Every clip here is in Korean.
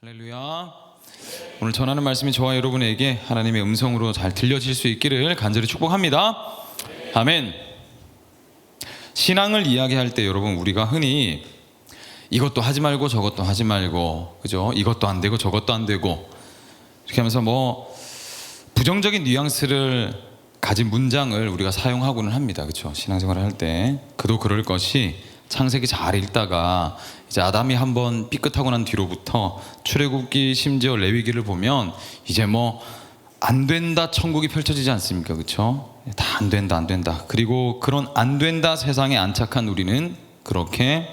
할렐루야. 오늘 전하는 말씀이 저와 여러분에게 하나님의 음성으로 잘 들려질 수 있기를 간절히 축복합니다. 아멘. 신앙을 이야기할 때 여러분, 우리가 흔히 이것도 하지 말고 저것도 하지 말고, 그죠? 이것도 안 되고 저것도 안 되고, 이렇게 하면서 부정적인 뉘앙스를 가진 문장을 우리가 사용하고는 합니다. 그렇죠? 신앙생활을 할 때 그도 그럴 것이, 창세기 잘 읽다가 이제 아담이 한번 삐끗하고 난 뒤로부터 출애굽기, 심지어 레위기를 보면 이제 안 된다 천국이 펼쳐지지 않습니까? 그렇죠? 다 안 된다 안 된다. 그리고 그런 안 된다 세상에 안착한 우리는 그렇게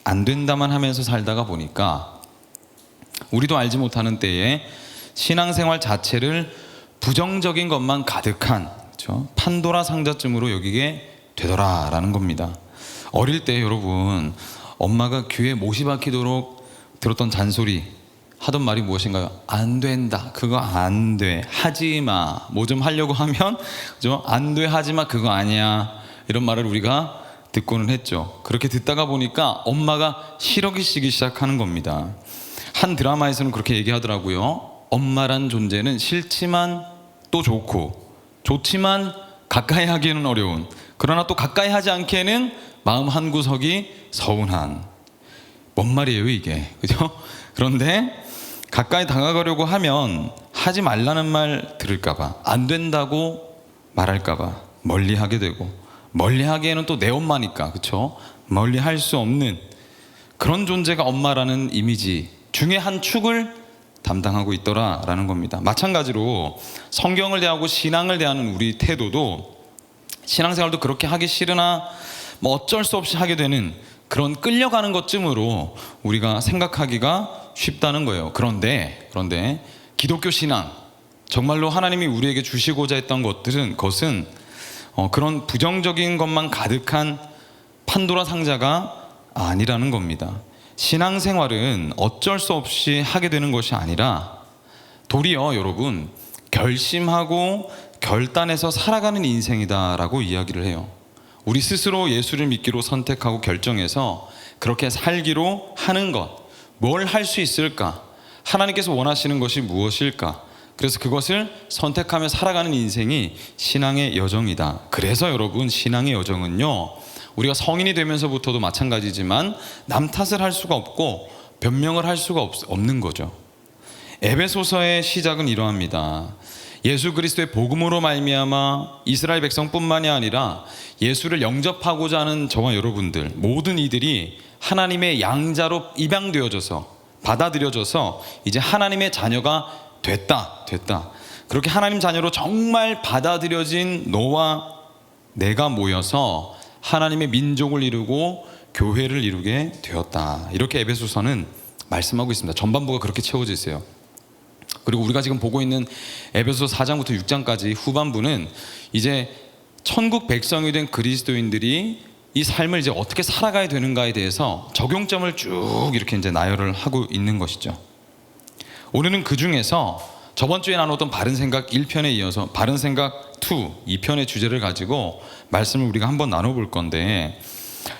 안 된다만 하면서 살다가 보니까 우리도 알지 못하는 때에 신앙생활 자체를 부정적인 것만 가득한, 그렇죠? 판도라 상자쯤으로 여기게 되더라라는 겁니다. 어릴 때 여러분, 엄마가 귀에 못이 박히도록 들었던 잔소리, 하던 말이 무엇인가요? 안 된다, 그거 안 돼, 하지 마. 뭐 좀 하려고 하면, 그죠? 안 돼, 하지 마, 그거 아니야. 이런 말을 우리가 듣고는 했죠. 그렇게 듣다가 보니까 엄마가 시러기시기 시작하는 겁니다. 한 드라마에서는 그렇게 얘기하더라고요. 엄마란 존재는 싫지만 또 좋고, 좋지만 가까이 하기에는 어려운, 그러나 또 가까이 하지 않기에는 마음 한구석이 서운한. 뭔 말이에요 이게, 그죠? 그런데 가까이 다가가려고 하면 하지 말라는 말 들을까봐, 안 된다고 말할까봐 멀리 하게 되고, 멀리 하기에는 또 내 엄마니까, 그렇죠? 멀리 할 수 없는 그런 존재가 엄마라는 이미지 중에 한 축을 담당하고 있더라라는 겁니다. 마찬가지로 성경을 대하고 신앙을 대하는 우리 태도도, 신앙생활도 그렇게 하기 싫으나 어쩔 수 없이 하게 되는 그런 끌려가는 것쯤으로 우리가 생각하기가 쉽다는 거예요. 그런데 기독교 신앙, 정말로 하나님이 우리에게 주시고자 했던 것은 그런 부정적인 것만 가득한 판도라 상자가 아니라는 겁니다. 신앙생활은 어쩔 수 없이 하게 되는 것이 아니라 도리어 여러분, 결심하고 결단해서 살아가는 인생이다라고 이야기를 해요. 우리 스스로 예수를 믿기로 선택하고 결정해서 그렇게 살기로 하는 것, 뭘 할 수 있을까? 하나님께서 원하시는 것이 무엇일까? 그래서 그것을 선택하며 살아가는 인생이 신앙의 여정이다. 그래서 여러분, 신앙의 여정은요, 우리가 성인이 되면서부터도 마찬가지지만 남 탓을 할 수가 없고 변명을 할 수가 없는 거죠. 에베소서의 시작은 이러합니다. 예수 그리스도의 복음으로 말미암아 이스라엘 백성뿐만이 아니라 예수를 영접하고자 하는 저와 여러분들 모든 이들이 하나님의 양자로 입양되어져서, 받아들여져서 이제 하나님의 자녀가 됐다. 그렇게 하나님 자녀로 정말 받아들여진 너와 내가 모여서 하나님의 민족을 이루고 교회를 이루게 되었다. 이렇게 에베소서는 말씀하고 있습니다. 전반부가 그렇게 채워져 있어요. 그리고 우리가 지금 보고 있는 에베소서 4장부터 6장까지 후반부는 이제 천국 백성이 된 그리스도인들이 이 삶을 이제 어떻게 살아가야 되는가에 대해서 적용점을 쭉 이렇게 이제 나열을 하고 있는 것이죠. 오늘은 그 중에서 저번 주에 나눴던 바른 생각 1편에 이어서 바른 생각 2, 2편의 주제를 가지고 말씀을 우리가 한번 나눠볼 건데,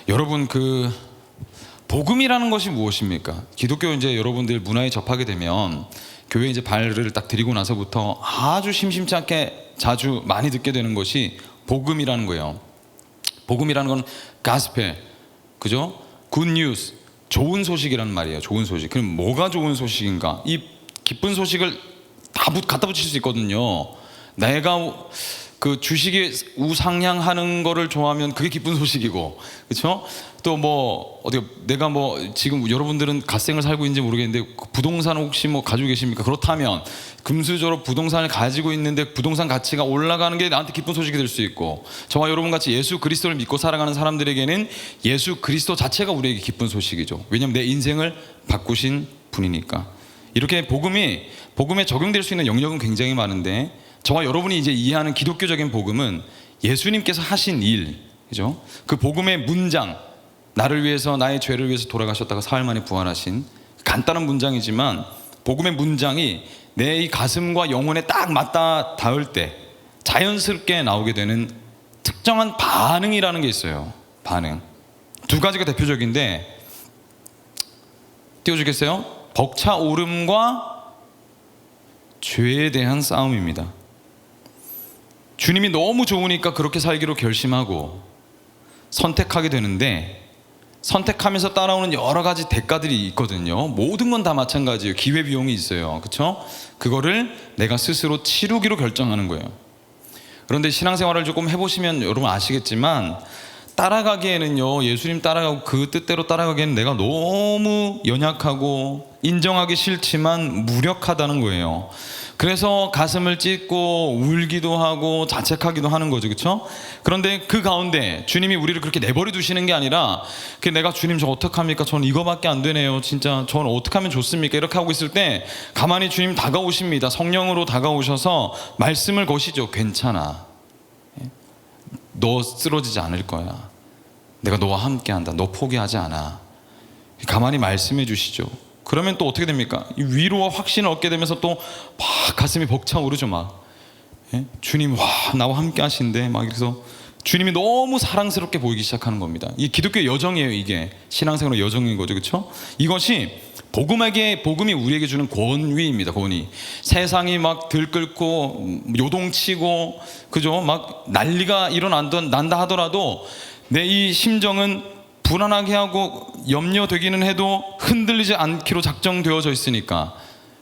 여러분, 그 복음이라는 것이 무엇입니까? 기독교 이제 여러분들 문화에 접하게 되면 교회에 이제 발을 딱 들이고 나서부터 아주 심심치 않게 자주 많이 듣게 되는 것이 복음이라는 거예요. 복음이라는 건 가스펠, 그죠? 굿뉴스, 좋은 소식이라는 말이에요. 좋은 소식. 그럼 뭐가 좋은 소식인가? 이 기쁜 소식을 다 갖다 붙일 수 있거든요. 내가 그 주식이 우상향하는 거를 좋아하면 그게 기쁜 소식이고, 그렇죠? 또 내가 지금 여러분들은 갓생을 살고 있는지 모르겠는데 부동산 혹시 가지고 계십니까? 그렇다면 금수저로 부동산을 가지고 있는데 부동산 가치가 올라가는 게 나한테 기쁜 소식이 될 수 있고, 저와 여러분 같이 예수 그리스도를 믿고 살아가는 사람들에게는 예수 그리스도 자체가 우리에게 기쁜 소식이죠. 왜냐하면 내 인생을 바꾸신 분이니까. 이렇게 복음에 적용될 수 있는 영역은 굉장히 많은데, 저와 여러분이 이제 이해하는 기독교적인 복음은 예수님께서 하신 일, 그죠? 그 복음의 문장, 나를 위해서, 나의 죄를 위해서 돌아가셨다가 사흘 만에 부활하신 간단한 문장이지만, 복음의 문장이 내 이 가슴과 영혼에 딱 맞다 닿을 때 자연스럽게 나오게 되는 특정한 반응이라는 게 있어요. 반응. 두 가지가 대표적인데 띄워주겠어요? 벅차오름과 죄에 대한 싸움입니다. 주님이 너무 좋으니까 그렇게 살기로 결심하고 선택하게 되는데, 선택하면서 따라오는 여러 가지 대가들이 있거든요. 모든 건 다 마찬가지예요. 기회비용이 있어요. 그렇죠? 그거를 내가 스스로 치르기로 결정하는 거예요. 그런데 신앙생활을 조금 해보시면 여러분 아시겠지만, 따라가기에는요, 예수님 따라가고 그 뜻대로 따라가기에는 내가 너무 연약하고 인정하기 싫지만 무력하다는 거예요. 그래서 가슴을 찢고 울기도 하고 자책하기도 하는 거죠. 그렇죠? 그런데 그 가운데 주님이 우리를 그렇게 내버려 두시는 게 아니라, 내가 주님 저 어떡합니까? 저는 이거밖에 안 되네요. 진짜 저는 어떻게 하면 좋습니까? 이렇게 하고 있을 때 가만히 주님 다가오십니다. 성령으로 다가오셔서 말씀을 거시죠. 괜찮아. 너 쓰러지지 않을 거야. 내가 너와 함께한다. 너 포기하지 않아. 가만히 말씀해 주시죠. 그러면 또 어떻게 됩니까? 이 위로와 확신을 얻게 되면서 또 막 가슴이 벅차오르죠. 막 주님, 와, 나와 함께 하신대. 막 그래서 주님이 너무 사랑스럽게 보이기 시작하는 겁니다. 이 기독교의 여정이에요. 이게 신앙생활의 여정인 거죠. 그렇죠? 이것이 복음이 우리에게 주는 권위입니다. 권위. 세상이 막 들끓고 요동치고, 그죠? 막 난리가 난다 하더라도 내 이 심정은 불안하게 하고 염려되기는 해도 흔들리지 않기로 작정되어져 있으니까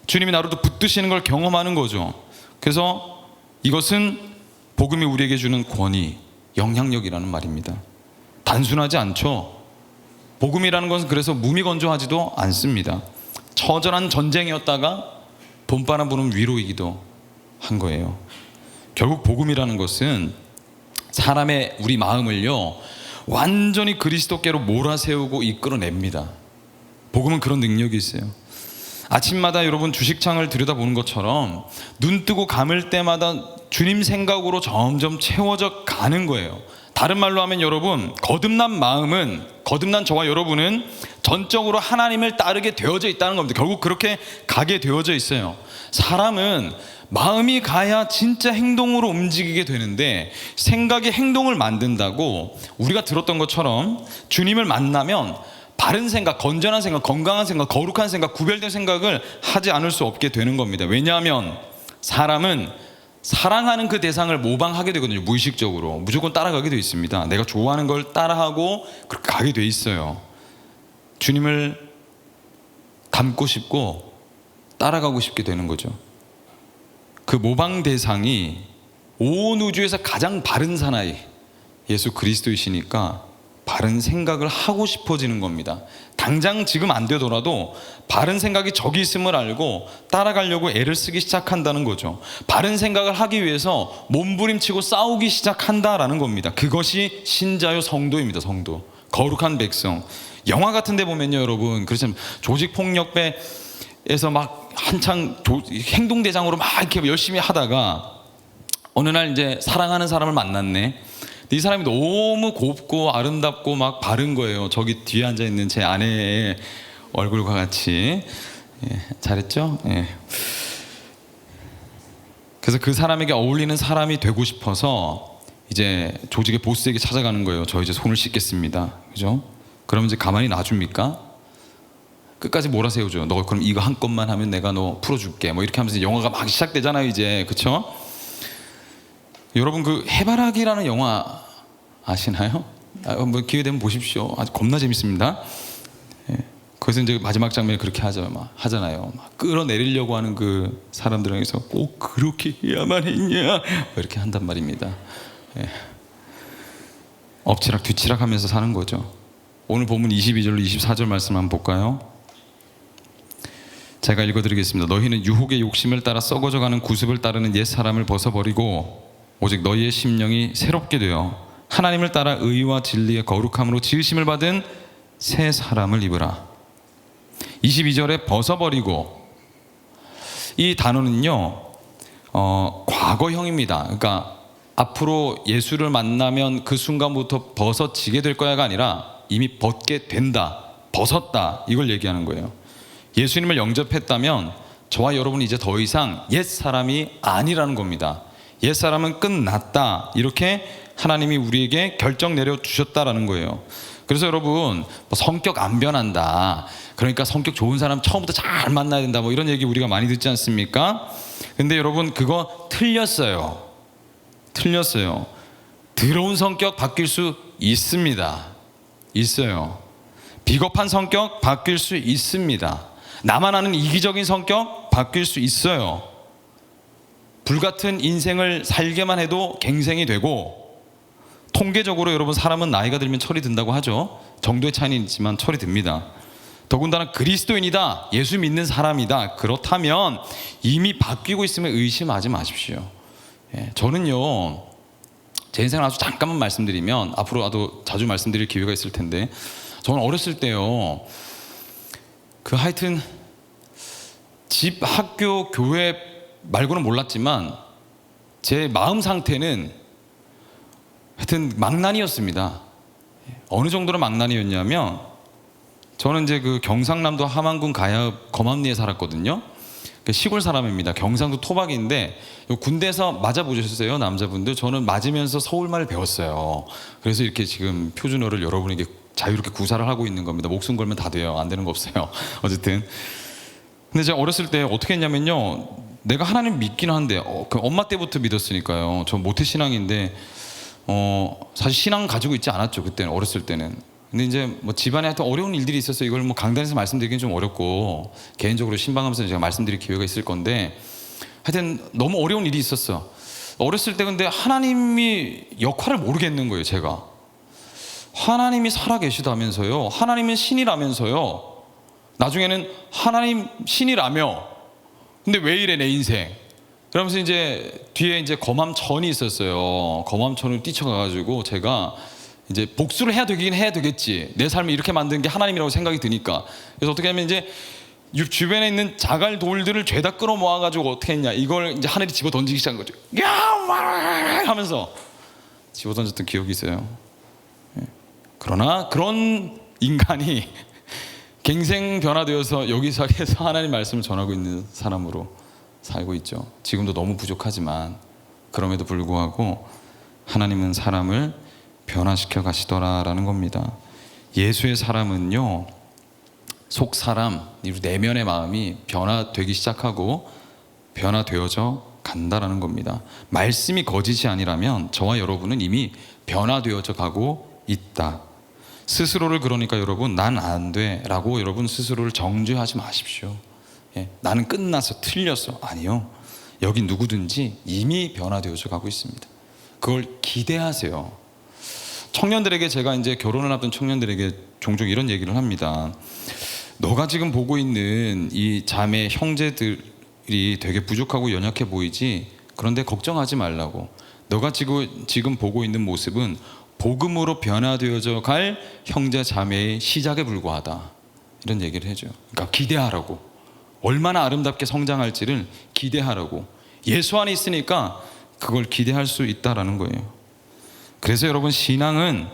주님이 나를 또 붙드시는 걸 경험하는 거죠. 그래서 이것은 복음이 우리에게 주는 권위, 영향력이라는 말입니다. 단순하지 않죠. 복음이라는 것은 그래서 무미건조하지도 않습니다. 처절한 전쟁이었다가 봄바람 부는 위로이기도 한 거예요. 결국 복음이라는 것은 사람의 우리 마음을요, 완전히 그리스도께로 몰아세우고 이끌어냅니다. 복음은 그런 능력이 있어요. 아침마다 여러분 주식창을 들여다보는 것처럼 눈 뜨고 감을 때마다 주님 생각으로 점점 채워져 가는 거예요. 다른 말로 하면 여러분, 거듭난 저와 여러분은 전적으로 하나님을 따르게 되어져 있다는 겁니다. 결국 그렇게 가게 되어져 있어요. 사람은 마음이 가야 진짜 행동으로 움직이게 되는데, 생각이 행동을 만든다고 우리가 들었던 것처럼 주님을 만나면 바른 생각, 건전한 생각, 건강한 생각, 거룩한 생각, 구별된 생각을 하지 않을 수 없게 되는 겁니다. 왜냐하면 사람은 사랑하는 그 대상을 모방하게 되거든요. 무의식적으로 무조건 따라가게 되어 있습니다. 내가 좋아하는 걸 따라하고 그렇게 가게 되어 있어요. 주님을 닮고 싶고 따라가고 싶게 되는 거죠. 그 모방 대상이 온 우주에서 가장 바른 사나이 예수 그리스도이시니까 바른 생각을 하고 싶어지는 겁니다. 당장 지금 안 되더라도 바른 생각이 저기 있음을 알고 따라가려고 애를 쓰기 시작한다는 거죠. 바른 생각을 하기 위해서 몸부림치고 싸우기 시작한다라는 겁니다. 그것이 신자요 성도입니다. 성도, 거룩한 백성. 영화 같은 데 보면요 여러분, 그렇지만 조직폭력배에서 막 한창 행동대장으로 막 이렇게 열심히 하다가 어느 날 이제 사랑하는 사람을 만났네. 이 사람이 너무 곱고 아름답고 막 바른 거예요. 저기 뒤에 앉아있는 제 아내의 얼굴과 같이. 잘했죠? 그래서 그 사람에게 어울리는 사람이 되고 싶어서 이제 조직의 보스에게 찾아가는 거예요. 저 이제 손을 씻겠습니다. 그죠? 그럼 이제 가만히 놔줍니까? 끝까지 몰아세우죠. 너 그럼 이거 한 건만 하면 내가 너 풀어줄게. 뭐 이렇게 하면서 영화가 막 시작되잖아요. 이제. 그쵸? 여러분 그 해바라기라는 영화 아시나요? 뭐 기회 되면 보십시오. 아주 겁나 재밌습니다. 거기서 이제 마지막 장면에 그렇게 하잖아요. 막 끌어내리려고 하는 그 사람들에게서 꼭 그렇게 해야만 했냐 이렇게 한단 말입니다. 엎치락 뒤치락 하면서 사는 거죠. 오늘 본문 22절로 24절 말씀 한번 볼까요? 제가 읽어드리겠습니다. 너희는 유혹의 욕심을 따라 썩어져가는 구습을 따르는 옛 사람을 벗어버리고 오직 너희의 심령이 새롭게 되어 하나님을 따라 의와 진리의 거룩함으로 지으심을 받은 새 사람을 입으라. 22절에 벗어버리고, 이 단어는요 과거형입니다. 그러니까 앞으로 예수를 만나면 그 순간부터 벗어지게 될 거야가 아니라 이미 벗게 된다, 벗었다, 이걸 얘기하는 거예요. 예수님을 영접했다면 저와 여러분은 이제 더 이상 옛 사람이 아니라는 겁니다. 옛 사람은 끝났다, 이렇게 하나님이 우리에게 결정 내려주셨다라는 거예요. 그래서 여러분 뭐 성격 안 변한다, 그러니까 성격 좋은 사람 처음부터 잘 만나야 된다, 뭐 이런 얘기 우리가 많이 듣지 않습니까? 근데 여러분 그거 틀렸어요. 틀렸어요. 더러운 성격 바뀔 수 있습니다. 있어요. 비겁한 성격 바뀔 수 있습니다. 나만 아는 이기적인 성격 바뀔 수 있어요. 불같은 인생을 살게만 해도 갱생이 되고, 통계적으로 여러분 사람은 나이가 들면 철이 든다고 하죠. 정도의 차이는 있지만 철이 듭니다. 더군다나 그리스도인이다, 예수 믿는 사람이다, 그렇다면 이미 바뀌고 있으면 의심하지 마십시오. 저는요, 제 인생을 아주 잠깐만 말씀드리면, 앞으로도 자주 말씀드릴 기회가 있을 텐데, 저는 어렸을 때요, 하여튼 집, 학교, 교회 말고는 몰랐지만 제 마음 상태는 하여튼 망난이었습니다. 어느 정도로 망난이였냐면, 저는 이제 경상남도 함안군 가야읍 검암리에 살았거든요. 시골 사람입니다. 경상도 토박이인데, 군대에서 맞아보셨어요, 남자분들? 저는 맞으면서 서울말을 배웠어요. 그래서 이렇게 지금 표준어를 여러분에게 자유롭게 구사를 하고 있는 겁니다. 목숨 걸면 다 돼요. 안 되는 거 없어요. 어쨌든. 근데 제가 어렸을 때 어떻게 했냐면요, 내가 하나님 믿긴 한데 엄마 때부터 믿었으니까요. 저 모태신앙인데 사실 신앙 가지고 있지 않았죠, 그때는, 어렸을 때는. 근데 이제 뭐 집안에 하여튼 어려운 일들이 있어서 이걸 뭐 강단에서 말씀드리긴 좀 어렵고, 개인적으로 신방하면서 제가 말씀드릴 기회가 있을 건데, 하여튼 너무 어려운 일이 있었어. 어렸을 때. 근데 하나님이 역할을 모르겠는 거예요, 제가. 하나님이 살아계시다면서요, 하나님은 신이라면서요, 나중에는 하나님 신이라며, 근데 왜 이래 내 인생? 그러면서 이제 뒤에 이제 검암천이 있었어요. 검암천을 뛰쳐가가지고 제가 이제 복수를 해야 되긴 해야 되겠지, 내 삶을 이렇게 만든 게 하나님이라고 생각이 드니까. 그래서 어떻게 하면 이제 주변에 있는 자갈 돌들을 죄다 끌어 모아가지고 어떻게 했냐, 이걸 이제 하늘에 집어 던지기 시작한 거죠. 야 하면서 집어 던졌던 기억이 있어요. 그러나 그런 인간이 갱생 변화되어서 여기 자리에서 하나님 말씀을 전하고 있는 사람으로 살고 있죠. 지금도 너무 부족하지만 그럼에도 불구하고 하나님은 사람을 변화시켜 가시더라라는 겁니다. 예수의 사람은요, 속 사람, 내면의 마음이 변화되기 시작하고 변화되어져 간다라는 겁니다. 말씀이 거짓이 아니라면 저와 여러분은 이미 변화되어져 가고 있다. 스스로를 그러니까 여러분 난 안 돼 라고 여러분 스스로를 정죄하지 마십시오. 나는 끝났어, 틀렸어. 아니요, 여기 누구든지 이미 변화되어져 가고 있습니다. 그걸 기대하세요. 청년들에게, 제가 이제 결혼을 앞둔 청년들에게 종종 이런 얘기를 합니다. 너가 지금 보고 있는 이 자매 형제들이 되게 부족하고 연약해 보이지? 그런데 걱정하지 말라고. 너가 지금 보고 있는 모습은 복음으로 변화되어져 갈 형제 자매의 시작에 불과하다, 이런 얘기를 해줘요. 그러니까 기대하라고. 얼마나 아름답게 성장할지를 기대하라고. 예수 안에 있으니까 그걸 기대할 수 있다라는 거예요. 그래서 여러분, 신앙은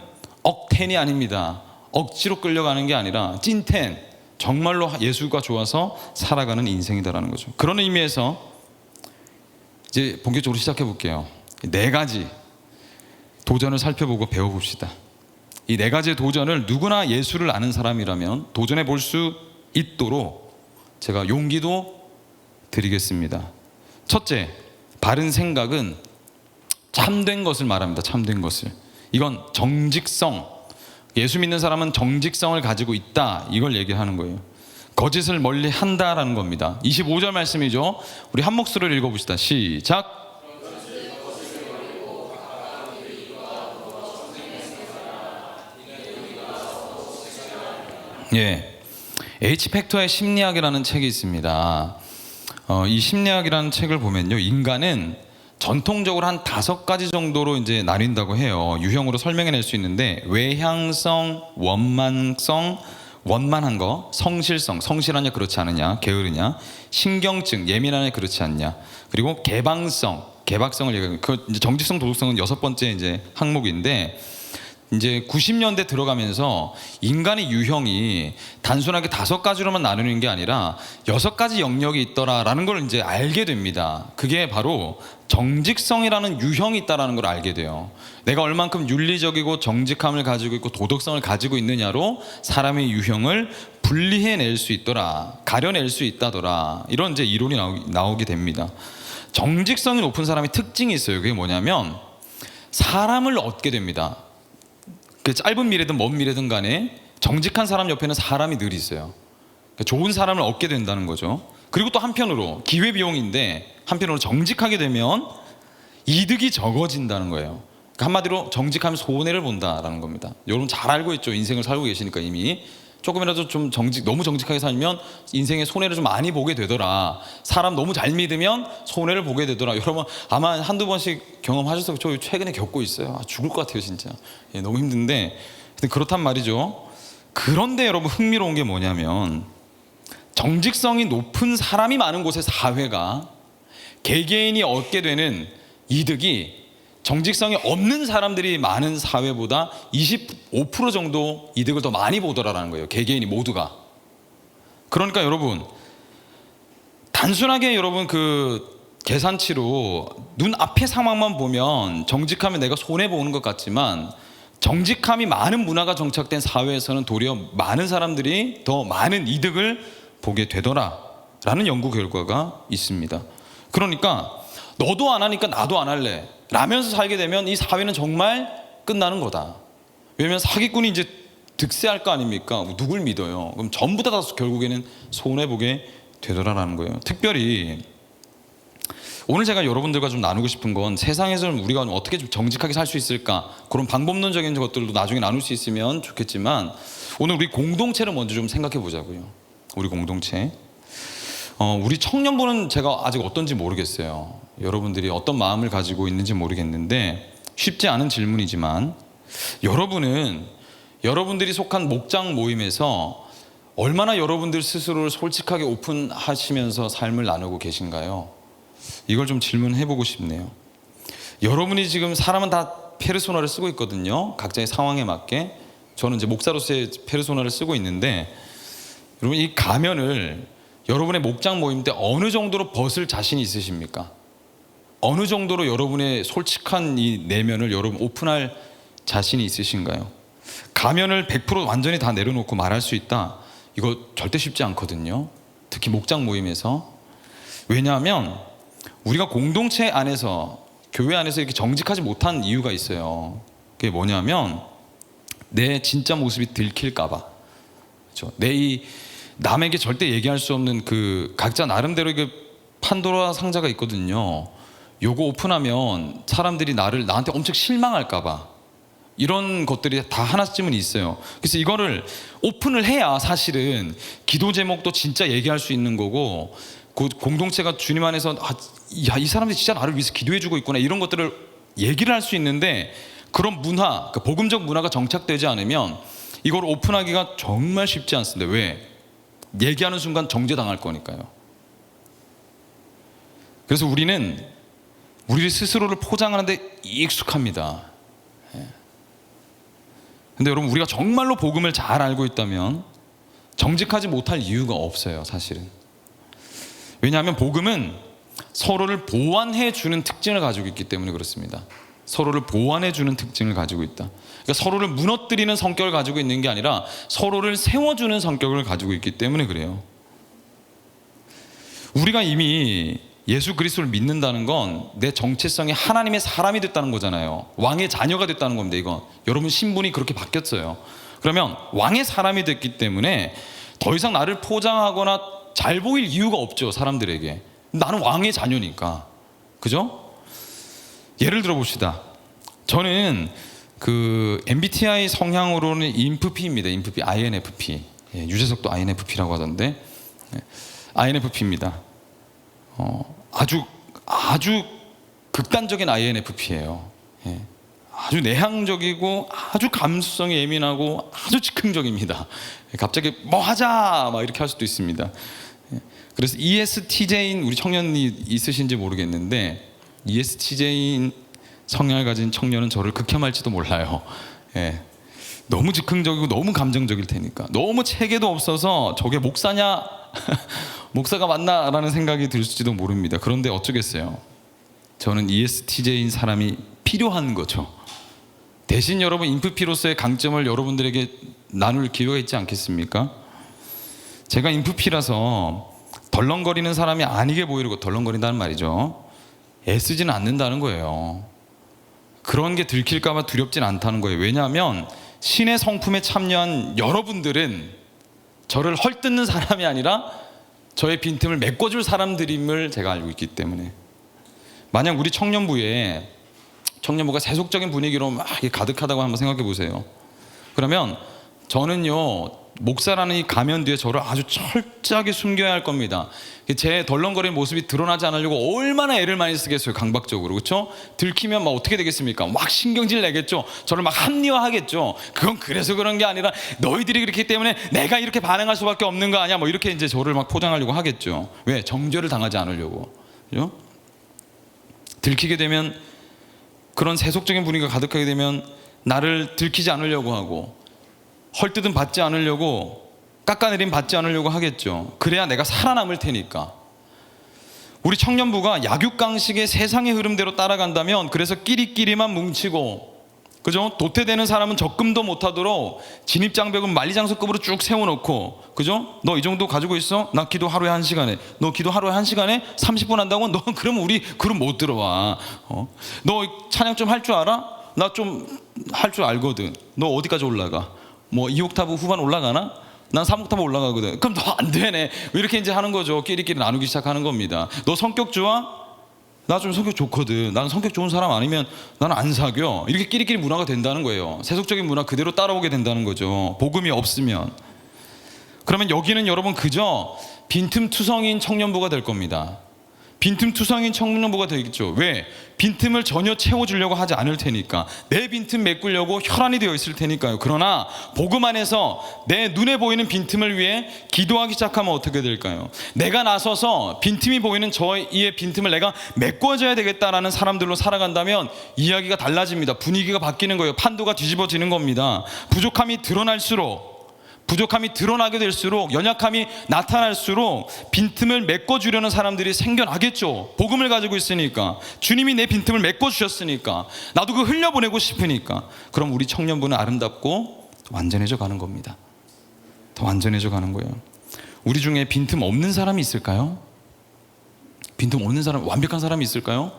억텐이 아닙니다. 억지로 끌려가는 게 아니라 찐텐, 정말로 예수가 좋아서 살아가는 인생이다라는 거죠. 그런 의미에서 이제 본격적으로 시작해 볼게요. 4가지 도전을 살펴보고 배워봅시다. 이 4가지의 도전을 누구나 예수를 아는 사람이라면 도전해 볼 수 있도록 제가 용기도 드리겠습니다. 첫째, 바른 생각은 참된 것을 말합니다. 참된 것을. 이건 정직성, 예수 믿는 사람은 정직성을 가지고 있다, 이걸 얘기하는 거예요. 거짓을 멀리 한다라는 겁니다. 25절 말씀이죠. 우리 한 목소리로 읽어봅시다. 시작. H팩터의 심리학이라는 책이 있습니다. 이 심리학이라는 책을 보면요, 인간은 전통적으로 한 5가지 정도로 이제 나뉜다고 해요. 유형으로 설명해낼 수 있는데, 외향성, 원만성, 원만한 거, 성실성, 성실하냐 그렇지 않느냐, 게으르냐, 신경증, 예민하냐 그렇지 않냐, 그리고 개방성, 개박성을 얘기하는, 이제 정직성, 도덕성은 6번째 이제 항목인데, 이제 90년대 들어가면서 인간의 유형이 단순하게 5가지로만 나누는 게 아니라 6가지 영역이 있더라라는 걸 이제 알게 됩니다. 그게 바로 정직성이라는 유형이 있다라는 걸 알게 돼요. 내가 얼만큼 윤리적이고 정직함을 가지고 있고 도덕성을 가지고 있느냐로 사람의 유형을 분리해낼 수 있더라, 가려낼 수 있다더라, 이런 이제 이론이 나오게 됩니다. 정직성이 높은 사람의 특징이 있어요. 그게 뭐냐면 사람을 얻게 됩니다. 그 짧은 미래든 먼 미래든 간에 정직한 사람 옆에는 사람이 늘 있어요. 그러니까 좋은 사람을 얻게 된다는 거죠. 그리고 또 한편으로 기회비용인데 한편으로 정직하게 되면 이득이 적어진다는 거예요. 그러니까 한마디로 정직하면 손해를 본다라는 겁니다. 여러분 잘 알고 있죠. 인생을 살고 계시니까 이미. 조금이라도 좀 너무 정직하게 살면 인생에 손해를 좀 많이 보게 되더라. 사람 너무 잘 믿으면 손해를 보게 되더라. 여러분 아마 한두 번씩 경험하셔서 저 최근에 겪고 있어요. 죽을 것 같아요 진짜. 너무 힘든데 그렇단 말이죠. 그런데 여러분 흥미로운 게 뭐냐면 정직성이 높은 사람이 많은 곳의 사회가 개개인이 얻게 되는 이득이 정직성이 없는 사람들이 많은 사회보다 25% 정도 이득을 더 많이 보더라라는 거예요. 개개인이 모두가. 그러니까 여러분 단순하게 여러분 그 계산치로 눈앞의 상황만 보면 정직하면 내가 손해보는 것 같지만 정직함이 많은 문화가 정착된 사회에서는 도리어 많은 사람들이 더 많은 이득을 보게 되더라라는 연구 결과가 있습니다. 그러니까 너도 안 하니까 나도 안 할래 라면서 살게 되면 이 사회는 정말 끝나는 거다. 왜냐하면 사기꾼이 이제 득세할 거 아닙니까? 누굴 믿어요? 그럼 전부 다 결국에는 손해보게 되더라라는 거예요. 특별히 오늘 제가 여러분들과 좀 나누고 싶은 건 세상에서는 우리가 어떻게 좀 정직하게 살 수 있을까, 그런 방법론적인 것들도 나중에 나눌 수 있으면 좋겠지만 오늘 우리 공동체를 먼저 좀 생각해 보자고요. 우리 공동체. 우리 청년부는 제가 아직 어떤지 모르겠어요. 여러분들이 어떤 마음을 가지고 있는지 모르겠는데 쉽지 않은 질문이지만 여러분은 여러분들이 속한 목장 모임에서 얼마나 여러분들 스스로를 솔직하게 오픈하시면서 삶을 나누고 계신가요? 이걸 좀 질문해 보고 싶네요. 여러분이 지금 사람은 다 페르소나를 쓰고 있거든요. 각자의 상황에 맞게. 저는 이제 목사로서의 페르소나를 쓰고 있는데 여러분 이 가면을 여러분의 목장 모임 때 어느 정도로 벗을 자신이 있으십니까? 어느 정도로 여러분의 솔직한 이 내면을 여러분 오픈할 자신이 있으신가요? 가면을 100% 완전히 다 내려놓고 말할 수 있다. 이거 절대 쉽지 않거든요. 특히 목장 모임에서. 왜냐하면 우리가 공동체 안에서 교회 안에서 이렇게 정직하지 못한 이유가 있어요. 그게 뭐냐면 내 진짜 모습이 들킬까 봐. 그렇죠? 내 이 남에게 절대 얘기할 수 없는 그 각자 나름대로 그 판도라 상자가 있거든요. 요거 오픈하면 사람들이 나한테 엄청 실망할까 봐. 이런 것들이 다 하나쯤은 있어요. 그래서 이거를 오픈을 해야 사실은 기도 제목도 진짜 얘기할 수 있는 거고 그 공동체가 주님 안에서 이 사람들이 진짜 나를 위해서 기도해주고 있구나 이런 것들을 얘기를 할 수 있는데 그런 문화, 그 복음적 문화가 정착되지 않으면 이걸 오픈하기가 정말 쉽지 않습니다. 왜? 얘기하는 순간 정죄당할 거니까요. 그래서 우리는 우리 스스로를 포장하는데 익숙합니다. 근데 여러분 우리가 정말로 복음을 잘 알고 있다면 정직하지 못할 이유가 없어요. 사실은. 왜냐하면 복음은 서로를 보완해 주는 특징을 가지고 있기 때문에 그렇습니다. 서로를 보완해 주는 특징을 가지고 있다. 그러니까 서로를 무너뜨리는 성격을 가지고 있는 게 아니라 서로를 세워주는 성격을 가지고 있기 때문에 그래요. 우리가 이미 예수 그리스도를 믿는다는 건 내 정체성이 하나님의 사람이 됐다는 거잖아요. 왕의 자녀가 됐다는 겁니다. 이건 여러분 신분이 그렇게 바뀌었어요. 그러면 왕의 사람이 됐기 때문에 더 이상 나를 포장하거나 잘 보일 이유가 없죠. 사람들에게. 나는 왕의 자녀니까. 그죠? 예를 들어 봅시다. 저는 그 MBTI 성향으로는 INFP입니다. INFP, INFP. 유재석도 INFP라고 하던데 INFP입니다. 아주 극단적인 INFP예요. 아주 내향적이고 아주 감수성이 예민하고 아주 즉흥적입니다. 갑자기 뭐 하자 막 이렇게 할 수도 있습니다. 그래서 ESTJ인 우리 청년이 있으신지 모르겠는데 ESTJ인 성향을 가진 청년은 저를 극혐할지도 몰라요. 예. 너무 즉흥적이고 너무 감정적일 테니까, 너무 체계도 없어서 저게 목사냐 목사가 맞나라는 생각이 들지도 모릅니다. 그런데 어쩌겠어요. 저는 ESTJ인 사람이 필요한 거죠. 대신 여러분, 인프피로서의 강점을 여러분들에게 나눌 기회가 있지 않겠습니까? 제가 인프피라서 덜렁거리는 사람이 아니게 보이려고, 덜렁거린다는 말이죠, 애쓰지는 않는다는 거예요. 그런 게 들킬까 봐 두렵진 않다는 거예요. 왜냐하면 신의 성품에 참여한 여러분들은 저를 헐뜯는 사람이 아니라 저의 빈틈을 메꿔줄 사람들임을 제가 알고 있기 때문에. 만약 우리 청년부가 세속적인 분위기로 막 가득하다고 한번 생각해 보세요. 그러면 저는요, 목사라는 이 가면 뒤에 저를 아주 철저하게 숨겨야 할 겁니다. 제 덜렁거리는 모습이 드러나지 않으려고 얼마나 애를 많이 쓰겠어요, 강박적으로. 그렇죠? 들키면 막 어떻게 되겠습니까? 막 신경질 내겠죠. 저를 막 합리화하겠죠. 그건 그래서 그런 게 아니라 너희들이 그렇기 때문에 내가 이렇게 반응할 수밖에 없는 거 아니야, 뭐 이렇게 이제 저를 막 포장하려고 하겠죠. 왜? 정죄를 당하지 않으려고. 그죠? 들키게 되면, 그런 세속적인 분위기가 가득하게 되면 나를 들키지 않으려고 하고, 헐뜯음 받지 않으려고, 깎아내림 받지 않으려고 하겠죠. 그래야 내가 살아남을 테니까. 우리 청년부가 약육강식의 세상의 흐름대로 따라간다면, 그래서 끼리끼리만 뭉치고, 그죠? 도태되는 사람은 적금도 못하도록 진입장벽은 만리장성급으로 쭉 세워놓고, 그죠? 너 이 정도 가지고 있어? 나 기도 하루에 1시간에. 너 기도 하루에 1시간에 30분 한다고? 너 그러면 우리 그룹 못 들어와. 너 찬양 좀 할 줄 알아? 나 좀 할 줄 알거든. 너 어디까지 올라가? 뭐 2옥타브 후반 올라가나? 난 3옥타브 올라가거든. 그럼 너 안 되네. 이렇게 이제 하는 거죠. 끼리끼리 나누기 시작하는 겁니다. 너 성격 좋아? 나 좀 성격 좋거든. 나는 성격 좋은 사람 아니면 나는 안 사겨. 이렇게 끼리끼리 문화가 된다는 거예요. 세속적인 문화 그대로 따라오게 된다는 거죠. 복음이 없으면. 그러면 여기는 여러분 그저 빈틈투성이인 청년부가 될 겁니다. 빈틈투성이인 청년부가 되겠죠. 왜? 빈틈을 전혀 채워주려고 하지 않을 테니까. 내 빈틈 메꾸려고 혈안이 되어 있을 테니까요. 그러나 복음 안에서 내 눈에 보이는 빈틈을 위해 기도하기 시작하면 어떻게 될까요? 내가 나서서 빈틈이 보이는 저의 빈틈을 내가 메꿔줘야 되겠다라는 사람들로 살아간다면 이야기가 달라집니다. 분위기가 바뀌는 거예요. 판도가 뒤집어지는 겁니다. 부족함이 드러나게 될수록, 연약함이 나타날수록 빈틈을 메꿔주려는 사람들이 생겨나겠죠. 복음을 가지고 있으니까, 주님이 내 빈틈을 메꿔주셨으니까, 나도 그 흘려보내고 싶으니까. 그럼 우리 청년부는 아름답고 완전해져 가는 겁니다. 더 완전해져 가는 거예요. 우리 중에 빈틈 없는 사람이 있을까요? 빈틈 없는 사람, 완벽한 사람이 있을까요?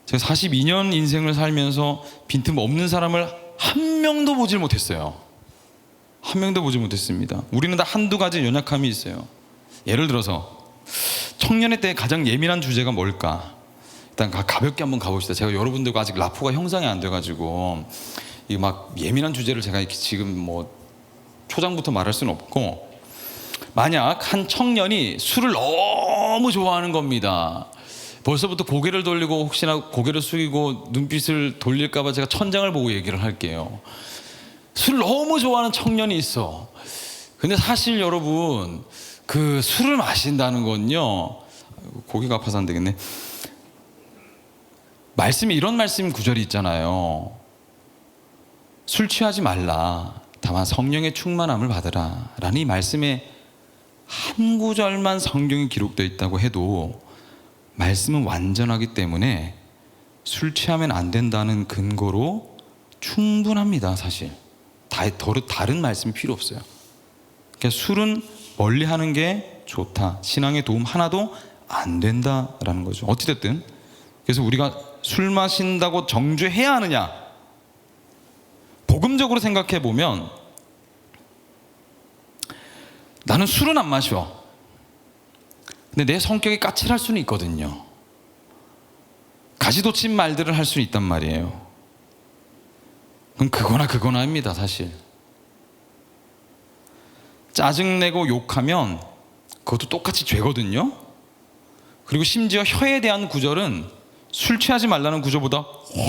제가 42년 인생을 살면서 빈틈 없는 사람을 한 명도 보질 못했어요. 한 명도 보지 못했습니다. 우리는 다 한두 가지 연약함이 있어요. 예를 들어서 청년의 때 가장 예민한 주제가 뭘까? 일단 가볍게 한번 가봅시다. 제가 여러분들과 아직 라포가 형성이 안 돼가지고 이 막 예민한 주제를 제가 이렇게 지금 뭐 초장부터 말할 수는 없고, 만약 한 청년이 술을 너무 좋아하는 겁니다. 벌써부터 고개를 돌리고, 혹시나 고개를 숙이고 눈빛을 돌릴까봐 제가 천장을 보고 얘기를 할게요. 술을 너무 좋아하는 청년이 있어. 근데 사실 여러분, 그 술을 마신다는 건요, 고기가 아파서 안 되겠네. 말씀이 이런 말씀 구절이 있잖아요. 술 취하지 말라. 다만 성령의 충만함을 받으라. 라는 이 말씀에 한 구절만 성경이 기록되어 있다고 해도 말씀은 완전하기 때문에 술 취하면 안 된다는 근거로 충분합니다. 사실 다른 말씀이 필요 없어요. 그러니까 술은 멀리 하는 게 좋다. 신앙의 도움 하나도 안 된다라는 거죠. 어찌됐든 그래서 우리가 술 마신다고 정죄해야 하느냐? 복음적으로 생각해 보면 나는 술은 안 마셔. 근데 내 성격이 까칠할 수는 있거든요. 가시돋친 말들을 할 수는 있단 말이에요. 그럼 그거나입니다. 사실 짜증내고 욕하면 그것도 똑같이 죄거든요. 그리고 심지어 혀에 대한 구절은 술 취하지 말라는 구절보다